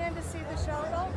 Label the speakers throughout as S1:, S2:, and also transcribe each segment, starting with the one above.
S1: in to see the show at all?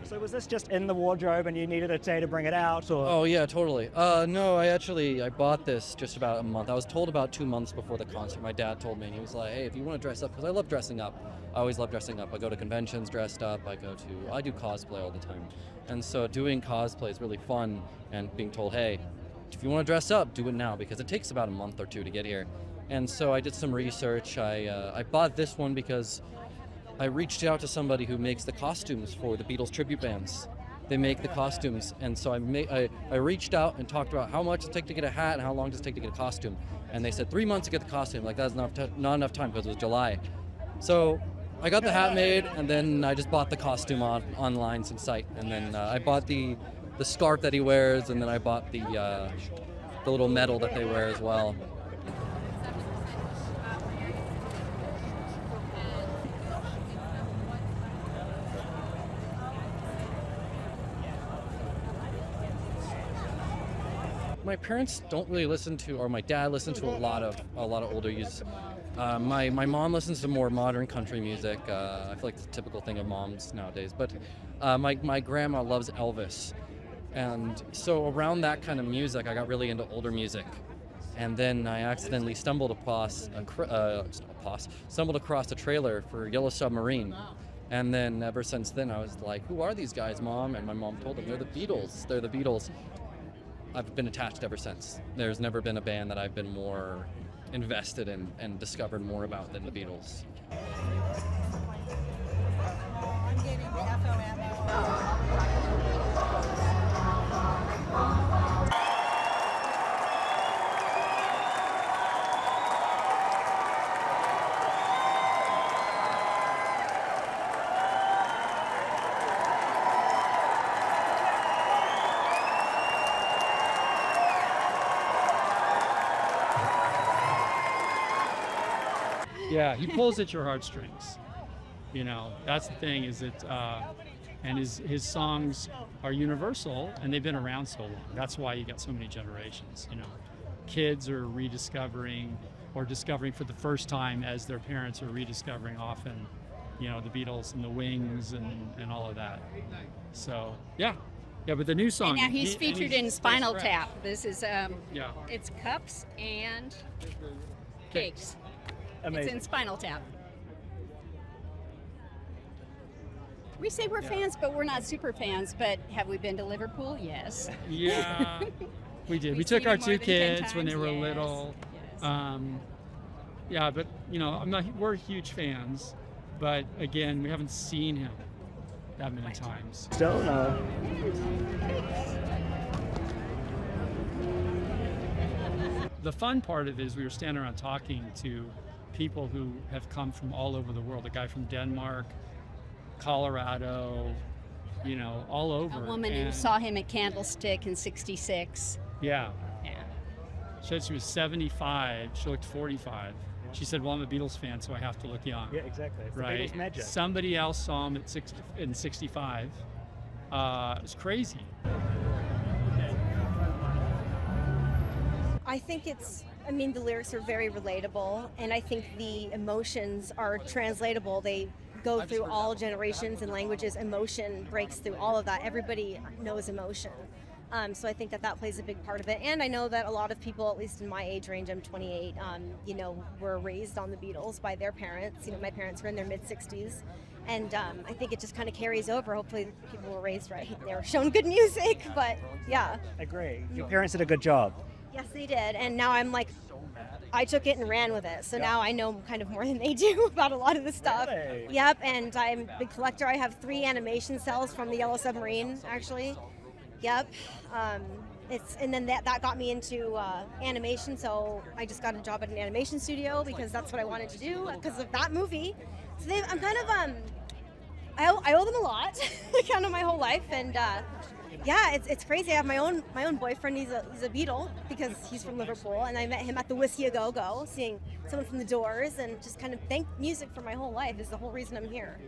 S2: So was this just in the wardrobe and you needed a day to bring it out, or?
S3: Oh yeah, totally. No, I bought this just about a month. I was told about 2 months before the concert. My dad told me, and he was like, "Hey, if you want to dress up," because I love dressing up. I always love dressing up. I go to conventions dressed up. I do cosplay all the time, and so doing cosplay is really fun. And being told, "Hey, if you want to dress up, do it now," because it takes about a month or two to get here. And so I did some research. I bought this one because I reached out to somebody who makes the costumes for the Beatles tribute bands. They make the costumes, and so I reached out and talked about how much it take to get a hat and how long does it take to get a costume. And they said 3 months to get the costume. Like, that's not enough time because it was July. So I got the hat made, and then I just bought the costume online some site, and then I bought the scarf that he wears, and then I bought the little medal that they wear as well. My parents don't really listen to, or my dad listened to a lot of older youths. My mom listens to more modern country music. I feel like it's a typical thing of moms nowadays. But my grandma loves Elvis, and so around that kind of music, I got really into older music. And then I accidentally stumbled across a trailer for Yellow Submarine. And then ever since then, I was like, "Who are these guys, Mom?" And my mom told them, "They're the Beatles. They're the Beatles." I've been attached ever since. There's never been a band that I've been more invested in and discovered more about than the Beatles.
S1: I'm getting the FOMO.
S4: Yeah, he pulls at your heartstrings. You know, that's the thing, is that, and his songs are universal, and they've been around so long. That's why you got so many generations. You know, kids are rediscovering or discovering for the first time as their parents are rediscovering often, you know, the Beatles and the Wings and all of that. So yeah, but the new song.
S5: And now he's featured in Spinal Tap. This is
S4: Yeah.
S5: It's Cups and Cakes.
S2: Amazing.
S5: It's in Spinal Tap. We say we're fans, but we're not super fans. But have we been to Liverpool? Yes.
S4: Yeah, we did. We
S5: We've
S4: took
S5: seen
S4: our
S5: him more
S4: two
S5: than 10
S4: kids when they
S5: times.
S4: were
S5: Yes,
S4: little.
S5: yes.
S4: Yeah, but you know, we're huge fans, but again, we haven't seen him that many times.
S2: Still, no.
S4: The fun part of it is we were standing around talking to people who have come from all over the world. A guy from Denmark, Colorado, you know, all over.
S5: A woman who
S4: And-
S5: saw him at Candlestick in '66.
S4: Yeah.
S5: Yeah.
S4: She said she was 75. She looked 45. She said, "Well, I'm a Beatles fan, so I have to look young."
S2: Yeah, exactly. It's the
S4: Right.
S2: Beatles magic.
S4: Somebody else saw him in 65. It was crazy.
S6: I think the lyrics are very relatable, and I think the emotions are translatable. They go through all generations and languages. Emotion breaks through all of that. Everybody knows emotion. So I think that plays a big part of it. And I know that a lot of people, at least in my age range, I'm 28, were raised on the Beatles by their parents. You know, my parents were in their mid-60s. And I think it just kind of carries over. Hopefully people were raised right. They were shown good music, but yeah.
S2: Agree. Your parents did a good job.
S6: Yes, they did. And now I'm like, I took it and ran with it. So now I know kind of more than they do about a lot of the stuff.
S2: Really?
S6: Yep, and I'm a big collector. I have 3 animation cells from the Yellow Submarine, actually. Yep. And then that got me into animation. So I just got a job at an animation studio because that's what I wanted to do because of that movie. So I'm kind of I owe them a lot, kind of my whole life, and yeah, it's crazy. I have my own boyfriend. He's a Beatle because he's from Liverpool, and I met him at the Whiskey A Go Go, seeing someone from the Doors, and just kind of thank music for my whole life is the whole reason I'm here.